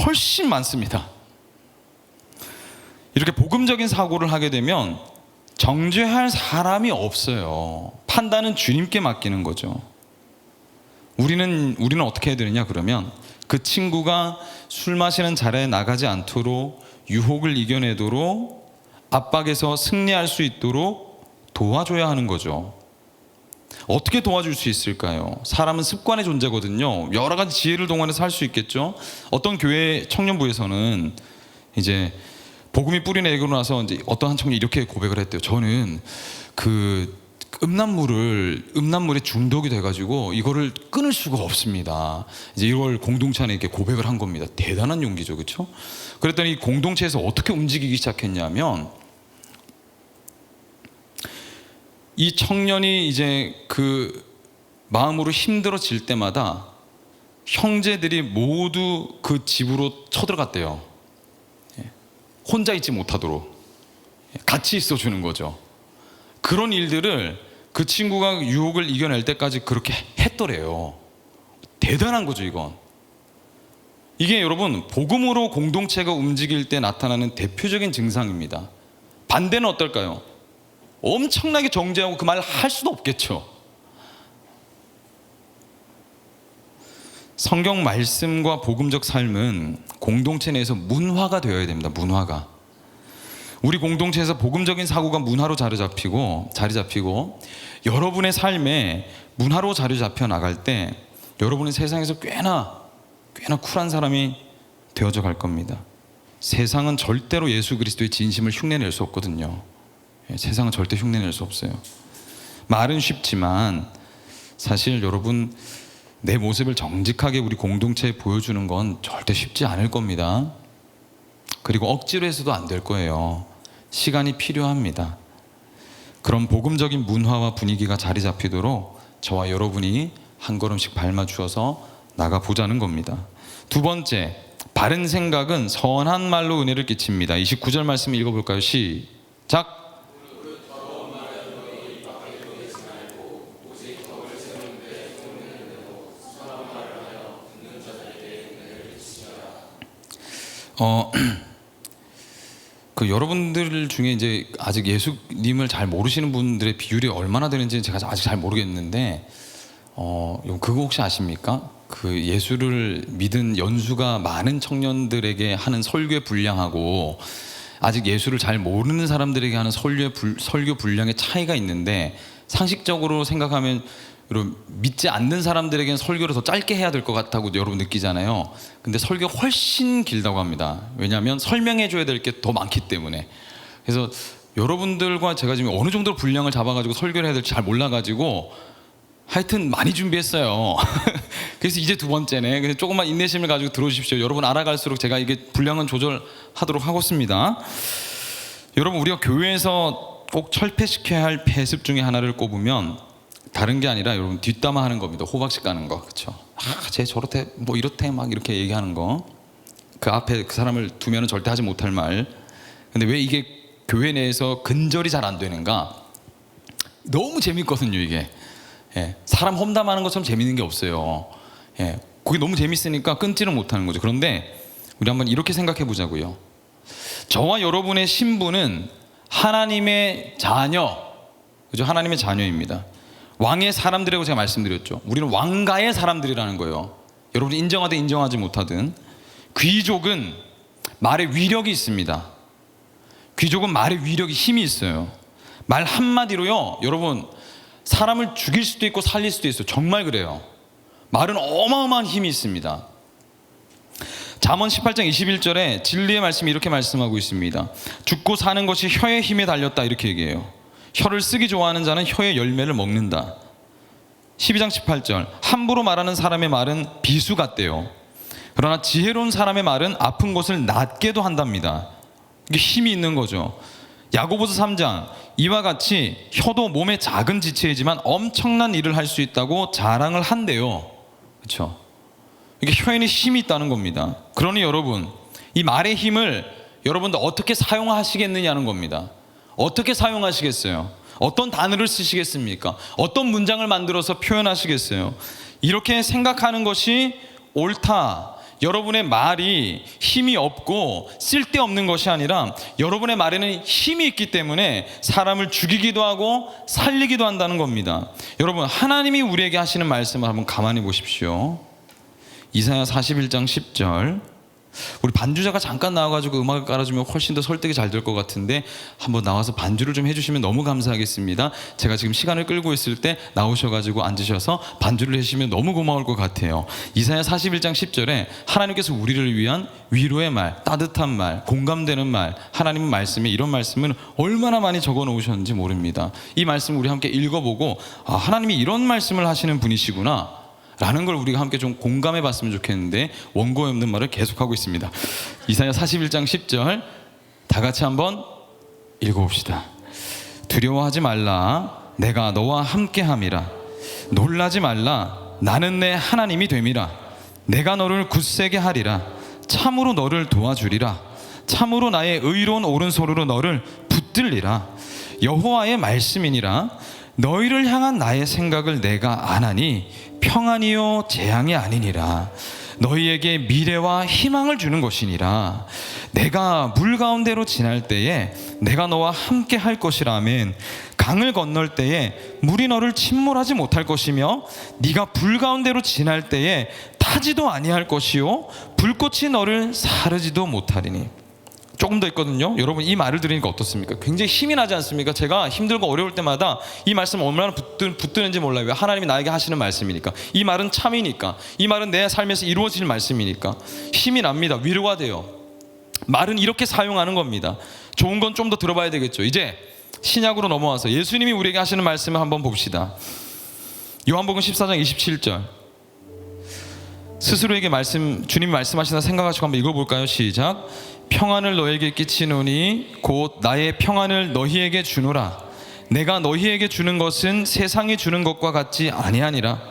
훨씬 많습니다. 이렇게 복음적인 사고를 하게 되면 정죄할 사람이 없어요. 판단은 주님께 맡기는 거죠. 우리는 어떻게 해야 되느냐? 그러면 그 친구가 술 마시는 자리에 나가지 않도록 유혹을 이겨내도록 압박에서 승리할 수 있도록 도와줘야 하는 거죠. 어떻게 도와줄 수 있을까요? 사람은 습관의 존재거든요. 여러 가지 지혜를 동원해서 할 수 있겠죠. 어떤 교회 청년부에서는 이제 복음이 뿌리내고 나서 이제 어떤 한 청년이 이렇게 고백을 했대요. 저는 그 음란물에 중독이 돼가지고 이거를 끊을 수가 없습니다. 이제 이걸 공동체 안에 이렇게 고백을 한 겁니다. 대단한 용기죠, 그렇죠? 그랬더니 이 공동체에서 어떻게 움직이기 시작했냐면, 이 청년이 이제 그 마음으로 힘들어질 때마다 형제들이 모두 그 집으로 쳐들어갔대요. 혼자 있지 못하도록 같이 있어주는 거죠. 그런 일들을 그 친구가 유혹을 이겨낼 때까지 그렇게 했더래요. 대단한 거죠, 이건. 이게 여러분, 복음으로 공동체가 움직일 때 나타나는 대표적인 증상입니다. 반대는 어떨까요? 엄청나게 정죄하고 그 말 할 수도 없겠죠. 성경 말씀과 복음적 삶은 공동체 내에서 문화가 되어야 됩니다. 문화가. 우리 공동체에서 복음적인 사고가 문화로 자리 잡히고 여러분의 삶에 문화로 자리 잡혀 나갈 때 여러분은 세상에서 꽤나 쿨한 사람이 되어져 갈 겁니다. 세상은 절대로 예수 그리스도의 진심을 흉내낼 수 없거든요. 세상은 절대 흉내낼 수 없어요. 말은 쉽지만 사실 여러분, 내 모습을 정직하게 우리 공동체에 보여주는 건 절대 쉽지 않을 겁니다. 그리고 억지로 해서도 안 될 거예요. 시간이 필요합니다. 그런 복음적인 문화와 분위기가 자리 잡히도록 저와 여러분이 한 걸음씩 밟아주어서 나가보자는 겁니다. 두 번째, 바른 생각은 선한 말로 은혜를 끼칩니다. 29절 말씀 읽어볼까요? 시작. 그 여러분들 중에 이제 아직 예수님을 잘 모르시는 분들의 비율이 얼마나 되는지 제가 아직 잘 모르겠는데, 그거 혹시 아십니까? 그 예수를 믿은 연수가 많은 청년들에게 하는 설교의 분량하고 아직 예수를 잘 모르는 사람들에게 하는 설교 분량의 차이가 있는데, 상식적으로 생각하면 여러분, 믿지 않는 사람들에게는 설교를 더 짧게 해야 될 것 같다고 여러분 느끼잖아요. 근데 설교가 훨씬 길다고 합니다. 왜냐하면 설명해 줘야 될 게 더 많기 때문에. 그래서 여러분들과 제가 지금 어느 정도 분량을 잡아가지고 설교를 해야 될지 잘 몰라가지고 하여튼 많이 준비했어요. 그래서 이제 두 번째네. 그래서 조금만 인내심을 가지고 들어주십시오. 여러분, 알아갈수록 제가 이게 분량은 조절하도록 하겠습니다. 여러분, 우리가 교회에서 꼭 철폐시켜야 할 폐습 중에 하나를 꼽으면 다른 게 아니라 여러분, 뒷담화하는 겁니다. 호박씨 까는 거, 그렇죠? 쟤 저렇대, 뭐 이렇대, 막 이렇게 얘기하는 거. 그 앞에 그 사람을 두면은 절대 하지 못할 말. 근데 왜 이게 교회 내에서 근절이 잘 안 되는가? 너무 재밌거든요, 이게. 사람 험담하는 것처럼 재밌는 게 없어요. 그게 너무 재밌으니까 끊지를 못하는 거죠. 그런데 우리 한번 이렇게 생각해 보자고요. 저와 여러분의 신분은 하나님의 자녀, 그죠? 하나님의 자녀입니다. 왕의 사람들이라고 제가 말씀드렸죠. 우리는 왕가의 사람들이라는 거예요. 여러분이 인정하든 인정하지 못하든. 귀족은 말의 위력이 있습니다. 귀족은 말의 위력이, 힘이 있어요. 말 한마디로요, 여러분, 사람을 죽일 수도 있고 살릴 수도 있어요. 정말 그래요. 말은 어마어마한 힘이 있습니다. 잠언 18장 21절에 진리의 말씀이 이렇게 말씀하고 있습니다. 죽고 사는 것이 혀의 힘에 달렸다, 이렇게 얘기해요. 혀를 쓰기 좋아하는 자는 혀의 열매를 먹는다. 12장 18절, 함부로 말하는 사람의 말은 비수 같대요. 그러나 지혜로운 사람의 말은 아픈 곳을 낫게도 한답니다. 이게 힘이 있는 거죠. 야고보서 3장, 이와 같이 혀도 몸의 작은 지체이지만 엄청난 일을 할 수 있다고 자랑을 한대요. 그렇죠? 이게 혀에는 힘이 있다는 겁니다. 그러니 여러분, 이 말의 힘을 여러분들 어떻게 사용하시겠느냐는 겁니다. 어떻게 사용하시겠어요? 어떤 단어를 쓰시겠습니까? 어떤 문장을 만들어서 표현하시겠어요? 이렇게 생각하는 것이 옳다. 여러분의 말이 힘이 없고 쓸데없는 것이 아니라 여러분의 말에는 힘이 있기 때문에 사람을 죽이기도 하고 살리기도 한다는 겁니다. 여러분, 하나님이 우리에게 하시는 말씀을 한번 가만히 보십시오. 이사야 41장 10절, 우리 반주자가 잠깐 나와가지고 음악을 깔아주면 훨씬 더 설득이 잘 될 것 같은데 한번 나와서 반주를 좀 해주시면 너무 감사하겠습니다. 제가 지금 시간을 끌고 있을 때 나오셔가지고 앉으셔서 반주를 해주시면 너무 고마울 것 같아요. 이사야 41장 10절에 하나님께서 우리를 위한 위로의 말, 따뜻한 말, 공감되는 말, 하나님의 말씀에 이런 말씀을 얼마나 많이 적어 놓으셨는지 모릅니다. 이 말씀 우리 함께 읽어보고 하나님이 이런 말씀을 하시는 분이시구나 라는 걸 우리가 함께 좀 공감해 봤으면 좋겠는데 원고에 없는 말을 계속하고 있습니다. 이사야 41장 10절 다 같이 한번 읽어봅시다. 두려워하지 말라, 내가 너와 함께함이라. 놀라지 말라, 나는 내 하나님이 됨이라. 내가 너를 굳세게 하리라. 참으로 너를 도와주리라. 참으로 나의 의로운 오른손으로 너를 붙들리라. 여호와의 말씀이니라. 너희를 향한 나의 생각을 내가 아나니 평안이요 재앙이 아니니라. 너희에게 미래와 희망을 주는 것이니라. 내가 물 가운데로 지날 때에 내가 너와 함께 할 것이라면 강을 건널 때에 물이 너를 침몰하지 못할 것이며 네가 불 가운데로 지날 때에 타지도 아니할 것이요 불꽃이 너를 사르지도 못하리니. 조금 더 있거든요. 여러분 이 말을 들으니까 어떻습니까? 굉장히 힘이 나지 않습니까? 제가 힘들고 어려울 때마다 이 말씀 얼마나 붙드는지 몰라요. 하나님이 나에게 하시는 말씀이니까. 이 말은 참이니까. 이 말은 내 삶에서 이루어질 말씀이니까 힘이 납니다. 위로가 돼요. 말은 이렇게 사용하는 겁니다. 좋은 건 좀 더 들어봐야 되겠죠. 이제 신약으로 넘어와서 예수님이 우리에게 하시는 말씀을 한번 봅시다. 요한복음 14장 27절 스스로에게 주님이 말씀하시나 생각하시고 한번 읽어볼까요? 시작. 평안을 너에게 끼치노니 곧 나의 평안을 너희에게 주노라. 내가 너희에게 주는 것은 세상이 주는 것과 같지 아니하니라.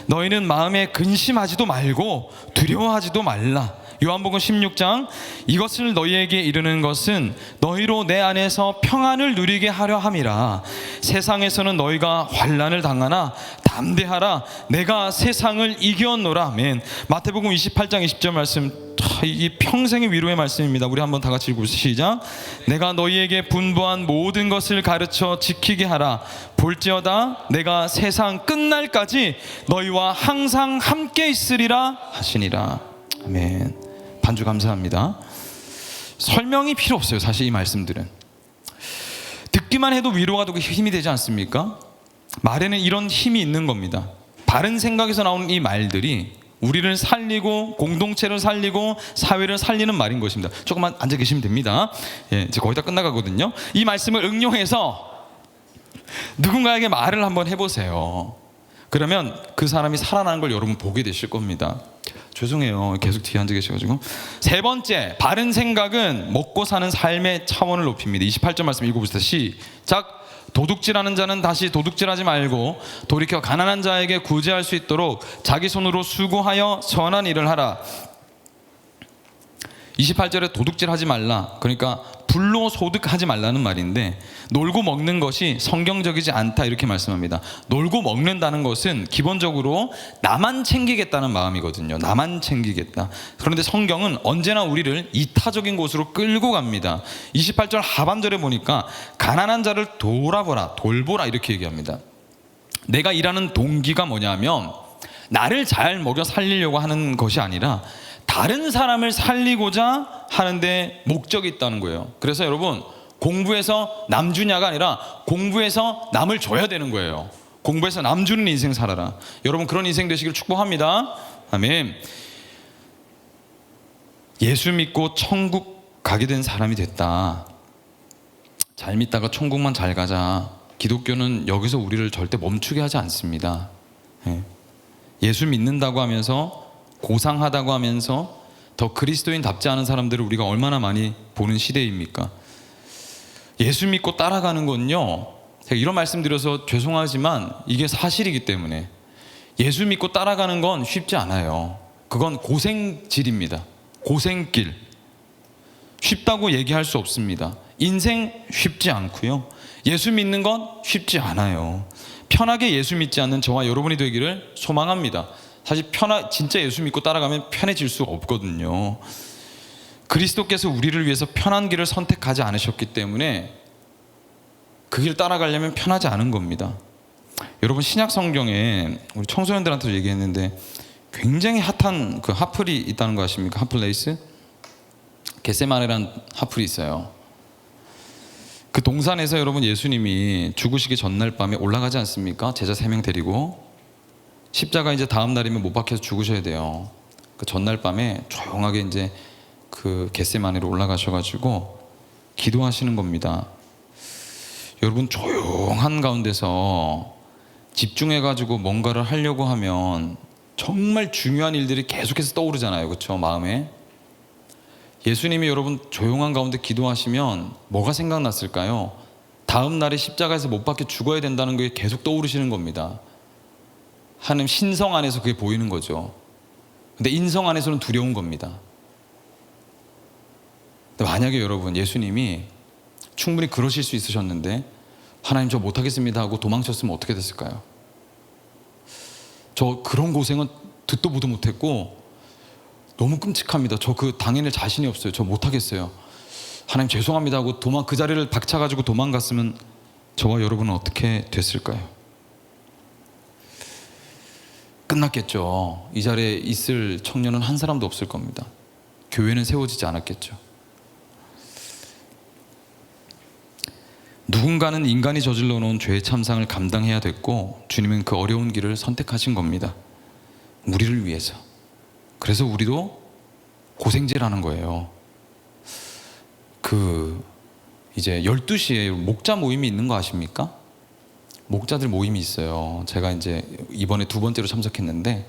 너희는 마음에 근심하지도 말고 두려워하지도 말라. 요한복음 16장 이것을 너희에게 이르는 것은 너희로 내 안에서 평안을 누리게 하려 함이라. 세상에서는 너희가 환난을 당하나 담대하라. 내가 세상을 이겼노라. 아멘. 마태복음 28장 20절 말씀 이 평생의 위로의 말씀입니다. 우리 한번 다 같이 읽어보시죠. 시작. 내가 너희에게 분부한 모든 것을 가르쳐 지키게 하라. 볼지어다 내가 세상 끝날까지 너희와 항상 함께 있으리라 하시니라. 아멘. 반주 감사합니다. 설명이 필요 없어요. 사실 이 말씀들은 듣기만 해도 위로가 되고 힘이 되지 않습니까? 말에는 이런 힘이 있는 겁니다. 바른 생각에서 나오는 이 말들이 우리를 살리고 공동체를 살리고 사회를 살리는 말인 것입니다. 조금만 앉아 계시면 됩니다. 이제 거의 다 끝나가거든요. 이 말씀을 응용해서 누군가에게 말을 한번 해보세요. 그러면 그 사람이 살아나는 걸 여러분 보게 되실 겁니다. 죄송해요. 계속 뒤에 앉아 계셔가지고. 세 번째, 바른 생각은 먹고 사는 삶의 차원을 높입니다. 28절 말씀 읽어보시다. 시작. 도둑질하는 자는 다시 도둑질하지 말고 돌이켜 가난한 자에게 구제할 수 있도록 자기 손으로 수고하여 선한 일을 하라. 28절에 도둑질하지 말라. 그러니까 불로소득하지 말라는 말인데 놀고 먹는 것이 성경적이지 않다 이렇게 말씀합니다. 놀고 먹는다는 것은 기본적으로 나만 챙기겠다는 마음이거든요. 나만 챙기겠다. 그런데 성경은 언제나 우리를 이타적인 곳으로 끌고 갑니다. 28절 하반절에 보니까 가난한 자를 돌보라 이렇게 얘기합니다. 내가 일하는 동기가 뭐냐면 나를 잘 먹여 살리려고 하는 것이 아니라 다른 사람을 살리고자 하는데 목적이 있다는 거예요. 그래서 여러분 공부해서 남 주냐가 아니라 공부해서 남을 줘야 되는 거예요. 공부해서 남 주는 인생 살아라. 여러분 그런 인생 되시길 축복합니다. 아멘. 예수 믿고 천국 가게 된 사람이 됐다. 잘 믿다가 천국만 잘 가자. 기독교는 여기서 우리를 절대 멈추게 하지 않습니다. 예수 믿는다고 하면서 고상하다고 하면서 더 그리스도인답지 않은 사람들을 우리가 얼마나 많이 보는 시대입니까? 예수 믿고 따라가는 건요, 제가 이런 말씀 드려서 죄송하지만 이게 사실이기 때문에 예수 믿고 따라가는 건 쉽지 않아요. 그건 고생질입니다. 고생길. 쉽다고 얘기할 수 없습니다. 인생 쉽지 않고요, 예수 믿는 건 쉽지 않아요. 편하게 예수 믿지 않는 저와 여러분이 되기를 소망합니다. 사실 진짜 예수 믿고 따라가면 편해질 수 없거든요. 그리스도께서 우리를 위해서 편한 길을 선택하지 않으셨기 때문에 그 길 따라가려면 편하지 않은 겁니다. 여러분 신약 성경에 우리 청소년들한테도 얘기했는데 굉장히 핫한 그 핫플이 있다는 거 아십니까? 핫플레이스? 겟세마네라는 하풀이 있어요. 그 동산에서 여러분 예수님이 죽으시기 전날 밤에 올라가지 않습니까? 제자 3명 데리고 십자가 이제 다음 날이면 못 박혀서 죽으셔야 돼요. 그 전날 밤에 조용하게 이제 그 겟세마네로 올라가셔가지고 기도하시는 겁니다. 여러분 조용한 가운데서 집중해가지고 뭔가를 하려고 하면 정말 중요한 일들이 계속해서 떠오르잖아요. 그렇죠? 마음에. 예수님이 여러분 조용한 가운데 기도하시면 뭐가 생각났을까요? 다음 날에 십자가에서 못 박혀 죽어야 된다는 게 계속 떠오르시는 겁니다. 하나님 신성 안에서 그게 보이는 거죠. 근데 인성 안에서는 두려운 겁니다. 근데 만약에 여러분 예수님이 충분히 그러실 수 있으셨는데 하나님 저 못하겠습니다 하고 도망쳤으면 어떻게 됐을까요? 저 그런 고생은 듣도 보도 못했고 너무 끔찍합니다. 저 그 당해낼 자신이 없어요. 저 못하겠어요. 하나님 죄송합니다 하고 그 자리를 박차가지고 도망갔으면 저와 여러분은 어떻게 됐을까요? 끝났겠죠. 이 자리에 있을 청년은 한 사람도 없을 겁니다. 교회는 세워지지 않았겠죠. 누군가는 인간이 저질러 놓은 죄의 참상을 감당해야 됐고 주님은 그 어려운 길을 선택하신 겁니다. 우리를 위해서. 그래서 우리도 고생제라는 거예요. 이제 12시에 목자 모임이 있는 거 아십니까? 목자들 모임이 있어요. 제가 이제 이번에 2번째로 참석했는데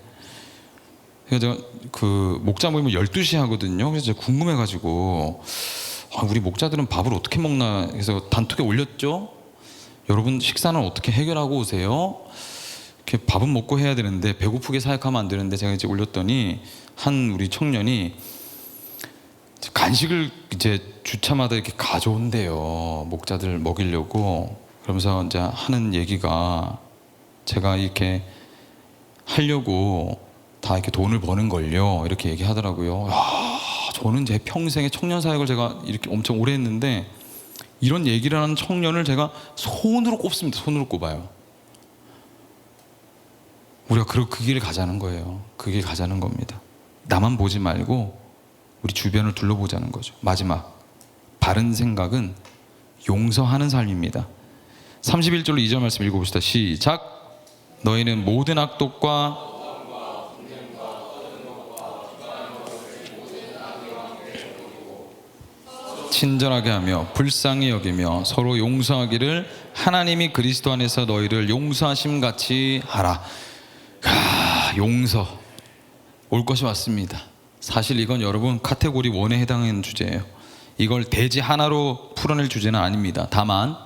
제가 그 목자 모임을 12시에 하거든요. 그래서 제가 궁금해가지고 우리 목자들은 밥을 어떻게 먹나 해서 단톡에 올렸죠. 여러분 식사는 어떻게 해결하고 오세요? 이렇게 밥은 먹고 해야 되는데 배고프게 사역하면 안 되는데 제가 이제 올렸더니 한 우리 청년이 간식을 이제 주차마다 이렇게 가져온대요. 목자들 먹이려고. 그러면서 이제 하는 얘기가 제가 이렇게 하려고 다 이렇게 돈을 버는 걸요. 이렇게 얘기하더라고요. 저는 제 평생에 청년 사역을 제가 이렇게 엄청 오래 했는데 이런 얘기를 하는 청년을 제가 손으로 꼽습니다. 손으로 꼽아요. 우리가 그 길을 가자는 거예요. 그 길 가자는 겁니다. 나만 보지 말고 우리 주변을 둘러보자는 거죠. 마지막 바른 생각은 용서하는 삶입니다. 31절로 2절 말씀 읽어봅시다. 시작. 너희는 모든 악독과 친절하게 하며 불쌍히 여기며 서로 용서하기를 하나님이 그리스도 안에서 너희를 용서하심 같이 하라. 용서 올 것이 왔습니다. 사실 이건 여러분 카테고리 1에 해당하는 주제예요. 이걸 대지 하나로 풀어낼 주제는 아닙니다. 다만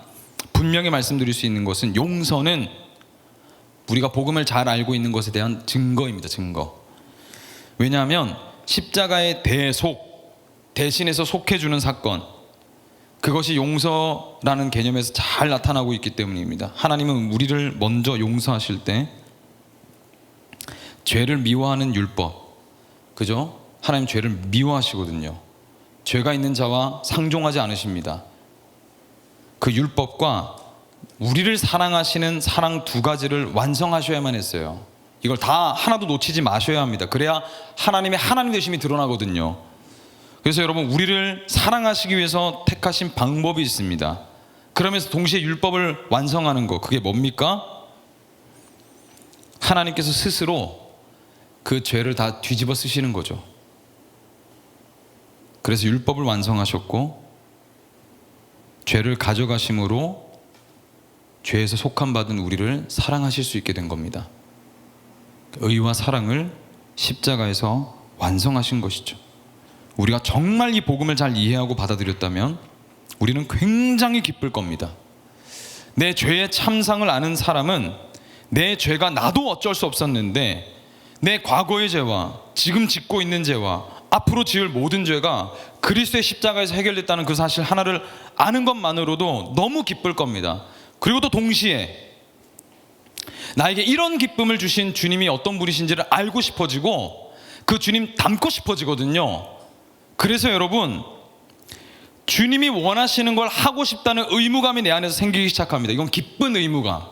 분명히 말씀드릴 수 있는 것은 용서는 우리가 복음을 잘 알고 있는 것에 대한 증거입니다. 증거. 왜냐하면 십자가의 대신해서 속해주는 사건, 그것이 용서라는 개념에서 잘 나타나고 있기 때문입니다. 하나님은 우리를 먼저 용서하실 때 죄를 미워하는 율법, 그죠? 하나님 죄를 미워하시거든요. 죄가 있는 자와 상종하지 않으십니다. 그 율법과 우리를 사랑하시는 사랑 두 가지를 완성하셔야만 했어요. 이걸 다 하나도 놓치지 마셔야 합니다. 그래야 하나님의 하나님 되심이 드러나거든요. 그래서 여러분 우리를 사랑하시기 위해서 택하신 방법이 있습니다. 그러면서 동시에 율법을 완성하는 거, 그게 뭡니까? 하나님께서 스스로 그 죄를 다 뒤집어 쓰시는 거죠. 그래서 율법을 완성하셨고 죄를 가져가심으로 죄에서 속함받은 우리를 사랑하실 수 있게 된 겁니다. 의와 사랑을 십자가에서 완성하신 것이죠. 우리가 정말 이 복음을 잘 이해하고 받아들였다면 우리는 굉장히 기쁠 겁니다. 내 죄의 참상을 아는 사람은 내 죄가 나도 어쩔 수 없었는데 내 과거의 죄와 지금 짓고 있는 죄와 앞으로 지을 모든 죄가 그리스도의 십자가에서 해결됐다는 그 사실 하나를 아는 것만으로도 너무 기쁠 겁니다. 그리고 또 동시에 나에게 이런 기쁨을 주신 주님이 어떤 분이신지를 알고 싶어지고 그 주님 닮고 싶어지거든요. 그래서 여러분 주님이 원하시는 걸 하고 싶다는 의무감이 내 안에서 생기기 시작합니다. 이건 기쁜 의무감,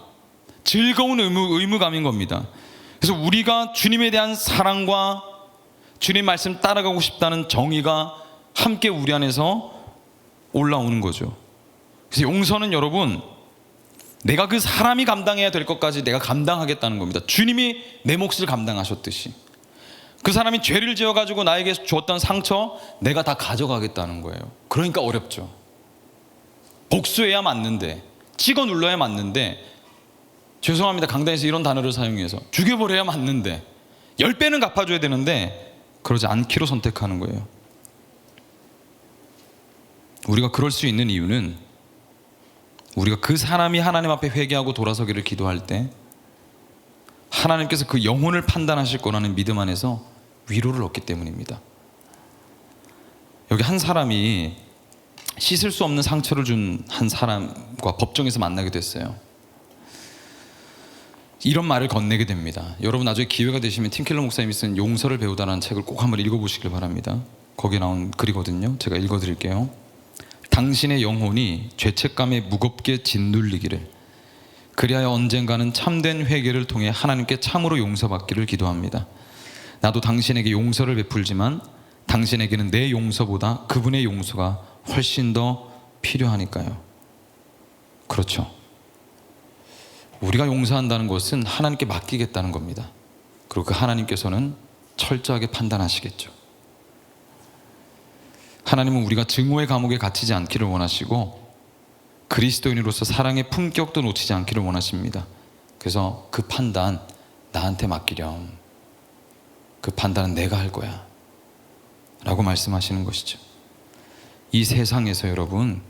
즐거운 의무감인 겁니다. 그래서 우리가 주님에 대한 사랑과 주님 말씀 따라가고 싶다는 정의가 함께 우리 안에서 올라오는 거죠. 그래서 용서는 여러분, 내가 그 사람이 감당해야 될 것까지 내가 감당하겠다는 겁니다. 주님이 내 몫을 감당하셨듯이 그 사람이 죄를 지어가지고 나에게 주었던 상처 내가 다 가져가겠다는 거예요. 그러니까 어렵죠. 복수해야 맞는데, 찍어 눌러야 맞는데, 죄송합니다, 강단에서 이런 단어를 사용해서 죽여버려야 맞는데, 10배는 갚아줘야 되는데 그러지 않기로 선택하는 거예요. 우리가 그럴 수 있는 이유는 우리가 그 사람이 하나님 앞에 회개하고 돌아서기를 기도할 때 하나님께서 그 영혼을 판단하실 거라는 믿음 안에서 위로를 얻기 때문입니다. 여기 한 사람이 씻을 수 없는 상처를 준 한 사람과 법정에서 만나게 됐어요. 이런 말을 건네게 됩니다. 여러분 나중에 기회가 되시면 팀켈러 목사님이 쓴 용서를 배우다라는 책을 꼭 한번 읽어보시길 바랍니다. 거기에 나온 글이거든요. 제가 읽어드릴게요. 당신의 영혼이 죄책감에 무겁게 짓눌리기를, 그리하여 언젠가는 참된 회개를 통해 하나님께 참으로 용서받기를 기도합니다. 나도 당신에게 용서를 베풀지만 당신에게는 내 용서보다 그분의 용서가 훨씬 더 필요하니까요. 그렇죠. 우리가 용서한다는 것은 하나님께 맡기겠다는 겁니다. 그리고 그 하나님께서는 철저하게 판단하시겠죠. 하나님은 우리가 증오의 감옥에 갇히지 않기를 원하시고 그리스도인으로서 사랑의 품격도 놓치지 않기를 원하십니다. 그래서 그 판단 나한테 맡기렴. 그 판단은 내가 할 거야 라고 말씀하시는 것이죠. 이 세상에서 여러분,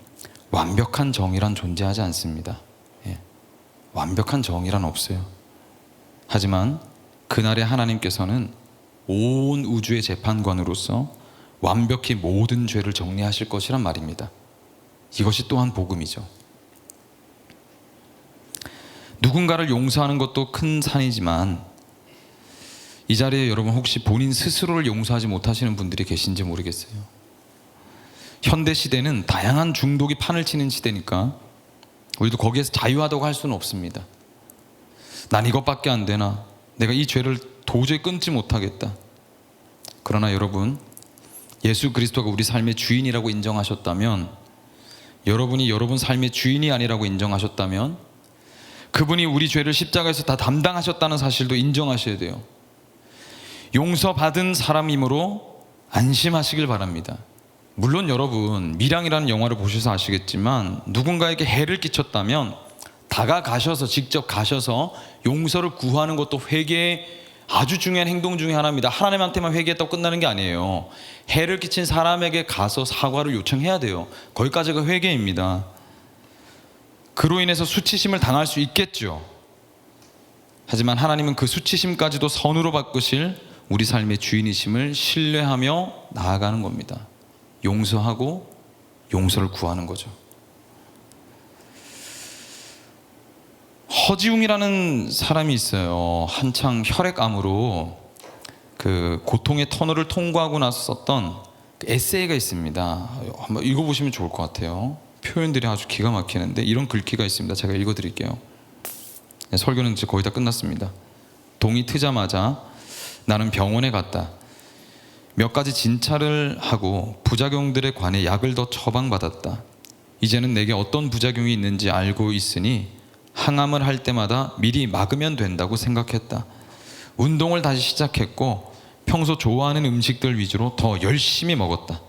완벽한 정의란 존재하지 않습니다. 완벽한 정의란 없어요. 하지만 그날의 하나님께서는 온 우주의 재판관으로서 완벽히 모든 죄를 정리하실 것이란 말입니다. 이것이 또한 복음이죠. 누군가를 용서하는 것도 큰 산이지만 이 자리에 여러분 혹시 본인 스스로를 용서하지 못하시는 분들이 계신지 모르겠어요. 현대시대는 다양한 중독이 판을 치는 시대니까 우리도 거기에서 자유하다고 할 수는 없습니다. 난 이것밖에 안 되나, 내가 이 죄를 도저히 끊지 못하겠다. 그러나 여러분, 예수 그리스도가 우리 삶의 주인이라고 인정하셨다면, 여러분이 여러분 삶의 주인이 아니라고 인정하셨다면, 그분이 우리 죄를 십자가에서 다 담당하셨다는 사실도 인정하셔야 돼요. 용서받은 사람이므로 안심하시길 바랍니다. 물론 여러분, 밀양이라는 영화를 보셔서 아시겠지만 누군가에게 해를 끼쳤다면 다가가셔서, 직접 가셔서 용서를 구하는 것도 회개의 아주 중요한 행동 중에 하나입니다. 하나님한테만 회개했다고 끝나는 게 아니에요. 해를 끼친 사람에게 가서 사과를 요청해야 돼요. 거기까지가 회개입니다. 그로 인해서 수치심을 당할 수 있겠죠. 하지만 하나님은 그 수치심까지도 선으로 바꾸실 우리 삶의 주인이심을 신뢰하며 나아가는 겁니다. 용서하고 용서를 구하는 거죠. 허지웅이라는 사람이 있어요. 한창 혈액암으로 그 고통의 터널을 통과하고 나서 썼던 그 에세이가 있습니다. 한번 읽어보시면 좋을 것 같아요. 표현들이 아주 기가 막히는데 이런 글귀가 있습니다. 제가 읽어드릴게요. 설교는 이제 거의 다 끝났습니다. 동이 트자마자 나는 병원에 갔다. 몇 가지 진찰을 하고 부작용들에 관해 약을 더 처방받았다. 이제는 내게 어떤 부작용이 있는지 알고 있으니 항암을 할 때마다 미리 막으면 된다고 생각했다. 운동을 다시 시작했고 평소 좋아하는 음식들 위주로 더 열심히 먹었다.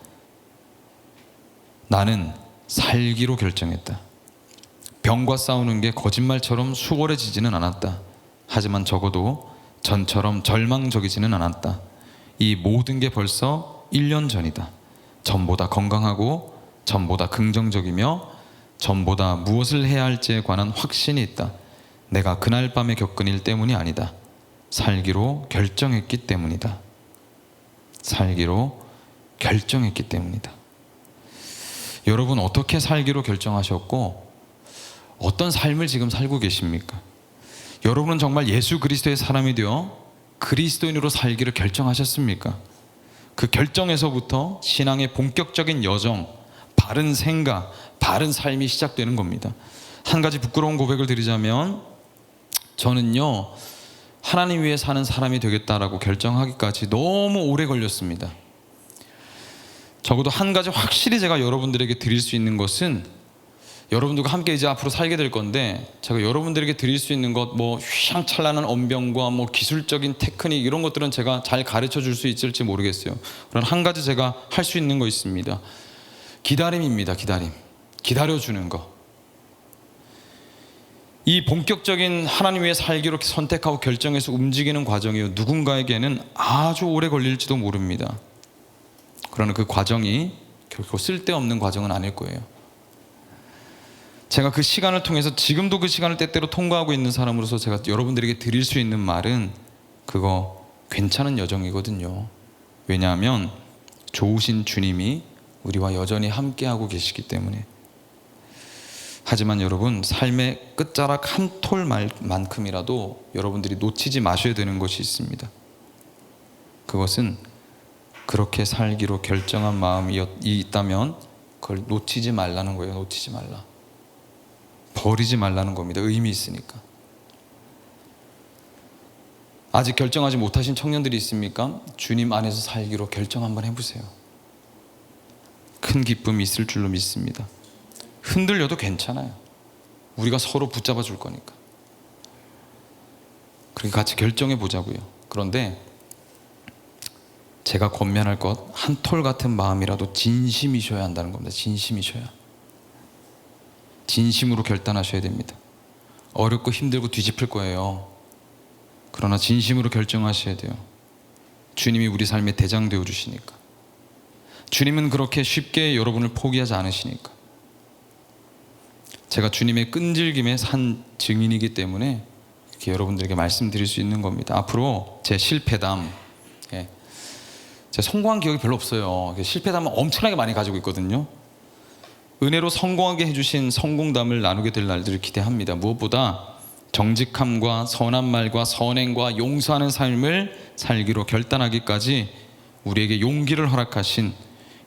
나는 살기로 결정했다. 병과 싸우는 게 거짓말처럼 수월해지지는 않았다. 하지만 적어도 전처럼 절망적이지는 않았다. 이 모든 게 벌써 1년 전이다. 전보다 건강하고 전보다 긍정적이며 전보다 무엇을 해야 할지에 관한 확신이 있다. 내가 그날 밤에 겪은 일 때문이 아니다. 살기로 결정했기 때문이다. 살기로 결정했기 때문이다. 여러분 어떻게 살기로 결정하셨고 어떤 삶을 지금 살고 계십니까? 여러분은 정말 예수 그리스도의 사람이 되어 그리스도인으로 살기를 결정하셨습니까? 그 결정에서부터 신앙의 본격적인 여정, 바른 생각, 바른 삶이 시작되는 겁니다. 한 가지 부끄러운 고백을 드리자면 저는요 하나님 위해 사는 사람이 되겠다라고 결정하기까지 너무 오래 걸렸습니다. 적어도 한 가지 확실히 제가 여러분들에게 드릴 수 있는 것은, 여러분들과 함께 이제 앞으로 살게 될 건데, 제가 여러분들에게 드릴 수 있는 것, 뭐 휘황찬란한 언변과 뭐 기술적인 테크닉 이런 것들은 제가 잘 가르쳐 줄 수 있을지 모르겠어요. 그러나 한 가지 제가 할 수 있는 거 있습니다. 기다림입니다. 기다려주는 거. 이 본격적인 하나님 위해 살기로 선택하고 결정해서 움직이는 과정이요, 누군가에게는 아주 오래 걸릴지도 모릅니다. 그러나 그 과정이 결코 쓸데없는 과정은 아닐 거예요. 제가 그 시간을 통해서, 지금도 그 시간을 때때로 통과하고 있는 사람으로서 제가 여러분들에게 드릴 수 있는 말은, 그거 괜찮은 여정이거든요. 왜냐하면 좋으신 주님이 우리와 여전히 함께하고 계시기 때문에. 하지만 여러분, 삶의 끝자락 한 톨만큼이라도 여러분들이 놓치지 마셔야 되는 것이 있습니다. 그것은 그렇게 살기로 결정한 마음이 있다면 그걸 놓치지 말라는 거예요. 놓치지 말라. 버리지 말라는 겁니다. 의미 있으니까. 아직 결정하지 못하신 청년들이 있습니까? 주님 안에서 살기로 결정 한번 해보세요. 큰 기쁨이 있을 줄로 믿습니다. 흔들려도 괜찮아요. 우리가 서로 붙잡아 줄 거니까. 그렇게 같이 결정해 보자고요. 그런데 제가 권면할 것, 한 톨 같은 마음이라도 진심이셔야 한다는 겁니다. 진심이셔야. 진심으로 결단하셔야 됩니다. 어렵고 힘들고 뒤집힐 거예요. 그러나 진심으로 결정하셔야 돼요. 주님이 우리 삶의 대장 되어 주시니까. 주님은 그렇게 쉽게 여러분을 포기하지 않으시니까. 제가 주님의 끈질김에 산 증인이기 때문에 이렇게 여러분들에게 말씀드릴 수 있는 겁니다. 앞으로 제 실패담, 제가 성공한 기억이 별로 없어요. 실패담은 엄청나게 많이 가지고 있거든요. 은혜로 성공하게 해주신 성공담을 나누게 될 날들을 기대합니다. 무엇보다 정직함과 선한 말과 선행과 용서하는 삶을 살기로 결단하기까지 우리에게 용기를 허락하신,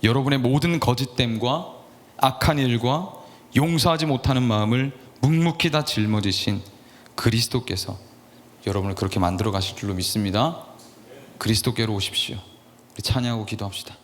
여러분의 모든 거짓됨과 악한 일과 용서하지 못하는 마음을 묵묵히 다 짊어지신 그리스도께서 여러분을 그렇게 만들어 가실 줄로 믿습니다. 그리스도께로 오십시오. 우리 찬양하고 기도합시다.